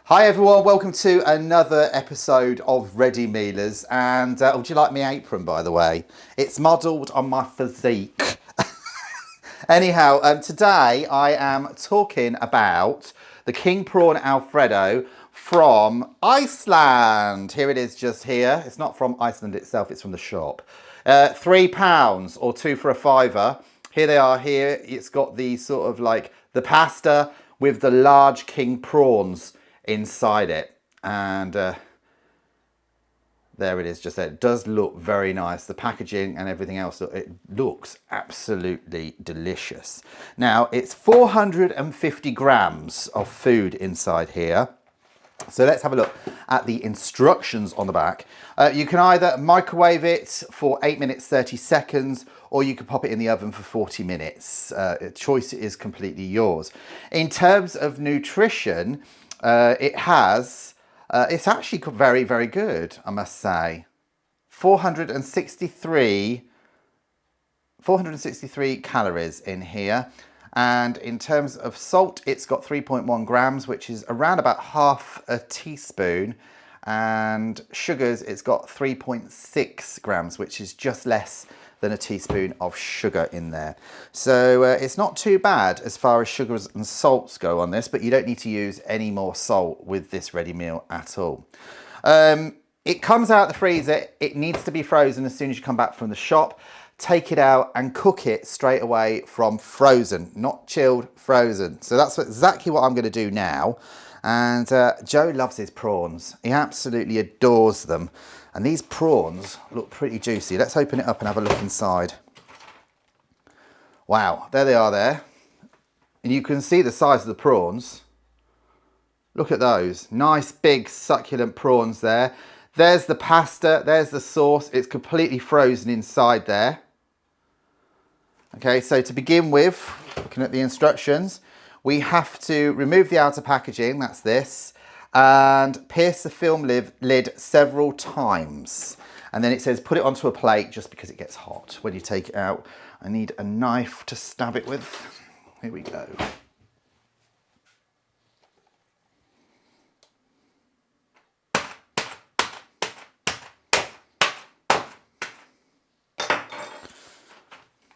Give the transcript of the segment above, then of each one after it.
Hi everyone, welcome to another episode of Ready Mealers. And would you like my apron, by the way? It's modelled on my physique. Anyhow, today I am talking about the King Prawn Alfredo from Iceland. Here it is, just here. It's not from Iceland itself, it's from the shop. £3 or two for a fiver. Here they are here. It's got the sort of like the pasta with the large king prawns inside it, and there it is, just there. It does look very nice. The packaging and everything else, it looks absolutely delicious. Now it's 450 grams of food inside here. So let's have a look at the instructions on the back. You can either microwave it for 8 minutes 30 seconds, or you can pop it in the oven for 40 minutes. Choice is completely yours. In terms of nutrition, it's actually very, very good, I must say. 463 calories in here. And in terms of salt, it's got 3.1 grams, which is around about half a teaspoon. And sugars, it's got 3.6 grams, which is just less than a teaspoon of sugar in there. So it's not too bad as far as sugars and salts go on this, but you don't need to use any more salt with this ready meal at all. It comes out of the freezer. It needs to be frozen as soon as you come back from the shop. Take it out and cook it straight away from frozen, not chilled, frozen. So that's exactly what I'm going to do now. And Joe loves his prawns. He absolutely adores them. And these prawns look pretty juicy. Let's open it up and have a look inside. Wow, there they are there. And you can see the size of the prawns. Look at those. Nice, big, succulent prawns there. There's the pasta. There's the sauce. It's completely frozen inside there. Okay, so to begin with, looking at the instructions, we have to remove the outer packaging, that's this, and pierce the film lid several times. And then it says put it onto a plate just because it gets hot when you take it out. I need a knife to stab it with. Here we go.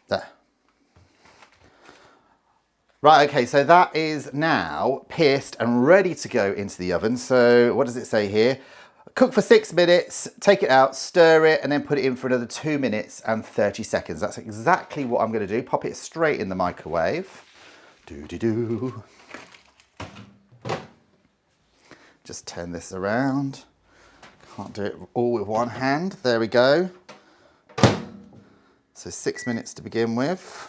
There. Right, okay, so that is now pierced and ready to go into the oven. So what does it say here? Cook for 6 minutes, take it out, stir it, and then put it in for another 2 minutes and 30 seconds. That's exactly what I'm going to do. Pop it straight in the microwave. Do-do-do. Just turn this around. Can't do it all with one hand. There we go. So 6 minutes to begin with.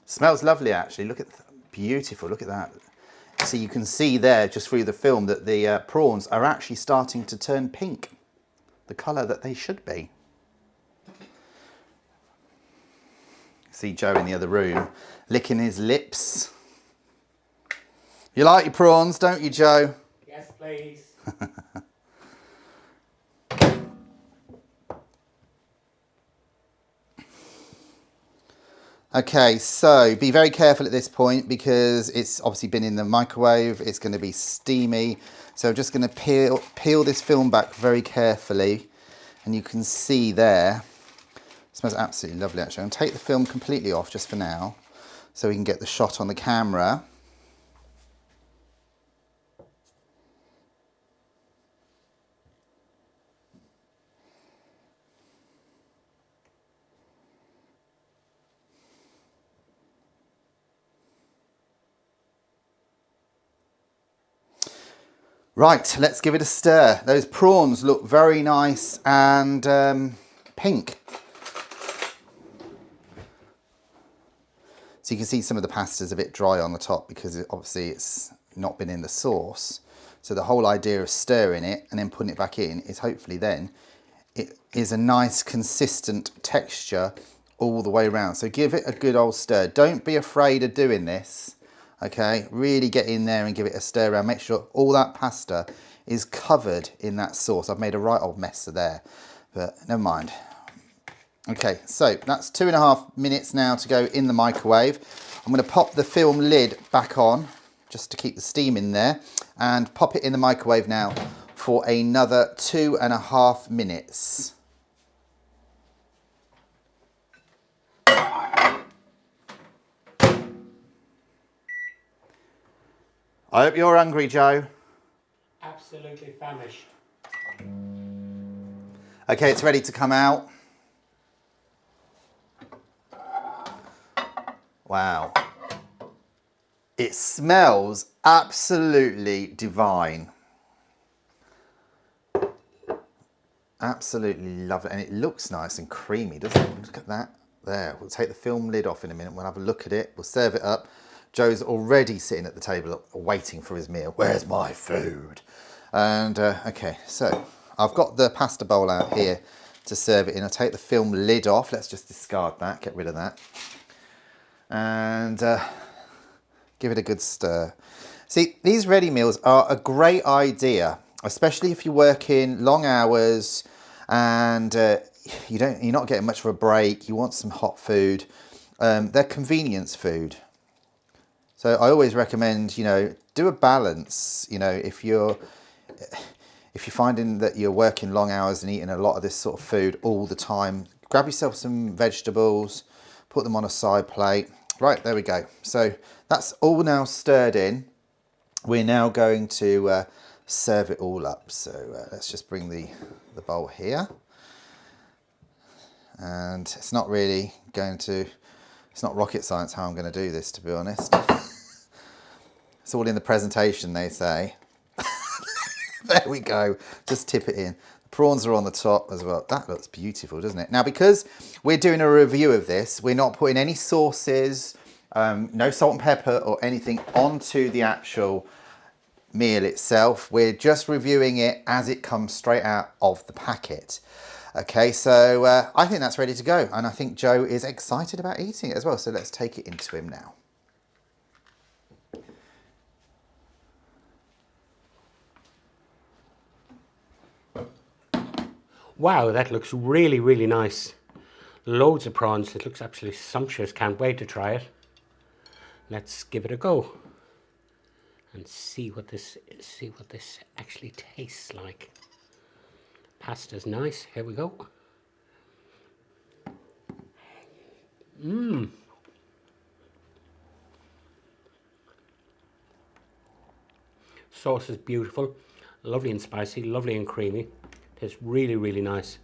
Smells lovely, actually. Look at beautiful. Look at that. So you can see there, just through the film, that the prawns are actually starting to turn pink, the colour that they should be. See Joe in the other room licking his lips. You like your prawns, don't you, Joe? Yes, please. Okay, so be very careful at this point because it's obviously been in the microwave. It's going to be steamy. So I'm just going to peel this film back very carefully. And you can see there, it smells absolutely lovely actually. I'm going to take the film completely off just for now so we can get the shot on the camera. Right, let's give it a stir. Those prawns look very nice and pink. So you can see some of the pasta's a bit dry on the top because obviously it's not been in the sauce. So the whole idea of stirring it and then putting it back in is hopefully then it is a nice consistent texture all the way around. So give it a good old stir. Don't be afraid of doing this. Okay, really get in there and give it a stir around. Make sure all that pasta is covered in that sauce. I've made a right old mess of there, but never mind. Okay, so that's 2.5 minutes now to go in the microwave. I'm going to pop the film lid back on just to keep the steam in there and pop it in the microwave now for another 2.5 minutes. I hope you're hungry, Joe. Absolutely famished. Okay, it's ready to come out. Wow. It smells absolutely divine. Absolutely love it. And it looks nice and creamy, doesn't it? Look at that. There. We'll take the film lid off in a minute. We'll have a look at it. We'll serve it up. Joe's already sitting at the table waiting for his meal. Where's my food? And okay, so I've got the pasta bowl out here to serve it in. I'll take the film lid off. Let's just discard that, get rid of that. And give it a good stir. See, these ready meals are a great idea, especially if you work in long hours and you're not getting much of a break. You want some hot food. They're convenience food. So I always recommend, do a balance. If you're finding that you're working long hours and eating a lot of this sort of food all the time, grab yourself some vegetables, put them on a side plate. Right, there we go. So that's all now stirred in. We're now going to serve it all up. So let's just bring the bowl here. And it's not rocket science how I'm going to do this, to be honest. It's all in the presentation, they say. There we go. Just tip it in. The prawns are on the top as well. That looks beautiful, doesn't it? Now, because we're doing a review of this, we're not putting any sauces, no salt and pepper or anything onto the actual meal itself. We're just reviewing it as it comes straight out of the packet. Okay, so I think that's ready to go. And I think Joe is excited about eating it as well. So let's take it into him now. Wow, that looks really, really nice. Loads of prawns. It looks absolutely sumptuous. Can't wait to try it. Let's give it a go and see what this actually tastes like. Pasta's nice. Here we go. Sauce is beautiful, lovely and spicy, lovely and creamy. Tastes really, really nice.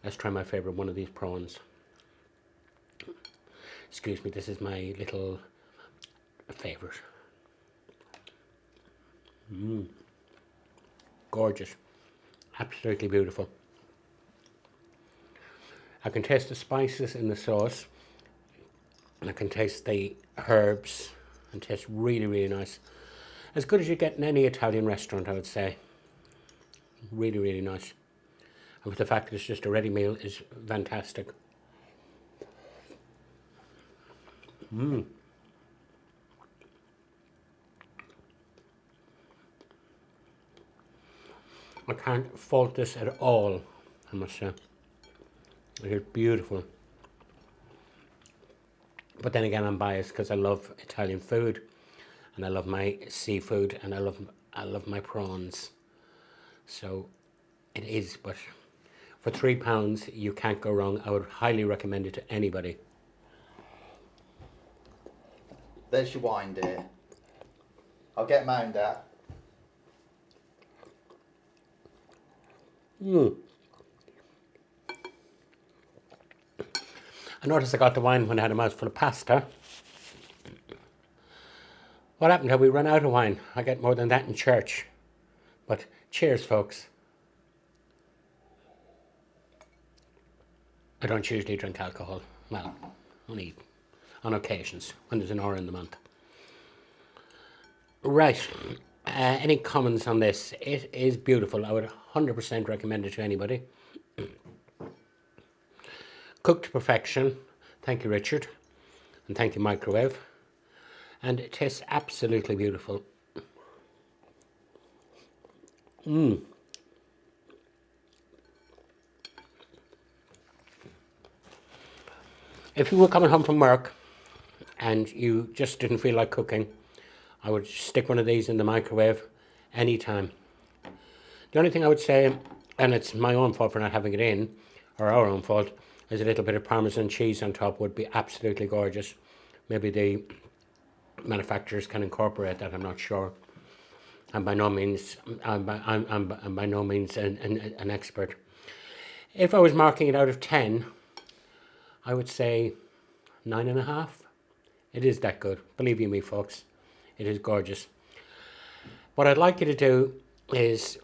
Let's try my favourite one of these prawns. Excuse me, this is my little favourite. Gorgeous. Absolutely beautiful. I can taste the spices in the sauce, and I can taste the herbs, and it tastes really, really nice. As good as you get in any Italian restaurant, I would say. Really, really nice. And with the fact that it's just a ready meal is fantastic. I can't fault this at all, I must say. It is beautiful. But then again, I'm biased because I love Italian food, and I love my seafood, and I love my prawns. So it is, but for £3, you can't go wrong. I would highly recommend it to anybody. There's your wine, dear. I'll get moaned at. I noticed I got the wine when I had a mouthful of pasta. What happened till we run out of wine? I get more than that in church. But cheers, folks. I don't usually drink alcohol. Well, only on occasions, when there's an hour in the month. Right. Any comments on this? It is beautiful. I would 100% recommend it to anybody. Cooked to perfection. Thank you, Richard. And thank you, Microwave. And it tastes absolutely beautiful. If you were coming home from work and you just didn't feel like cooking, I would stick one of these in the microwave anytime. The only thing I would say, and it's my own fault for not having it in, or our own fault, is a little bit of Parmesan cheese on top would be absolutely gorgeous. Maybe the manufacturers can incorporate that, I'm not sure. I'm by no means, I'm by no means an expert. If I was marking it out of 10, I would say 9.5. It is that good, believe you me folks, it is gorgeous. What I'd like you to do is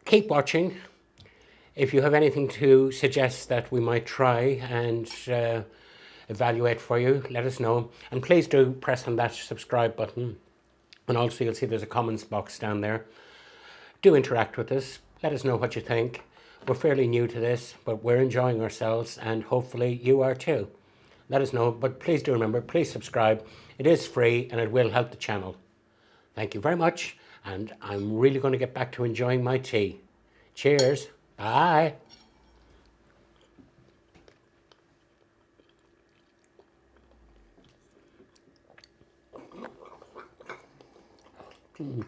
keep watching. If you have anything to suggest that we might try and evaluate for you, let us know. And please do press on that subscribe button. And also you'll see there's a comments box down there. Do interact with us. Let us know what you think. We're fairly new to this, but we're enjoying ourselves and hopefully you are too. Let us know, but please do remember, please subscribe. It is free and it will help the channel. Thank you very much, and I'm really going to get back to enjoying my tea. Cheers. Bye. Mm.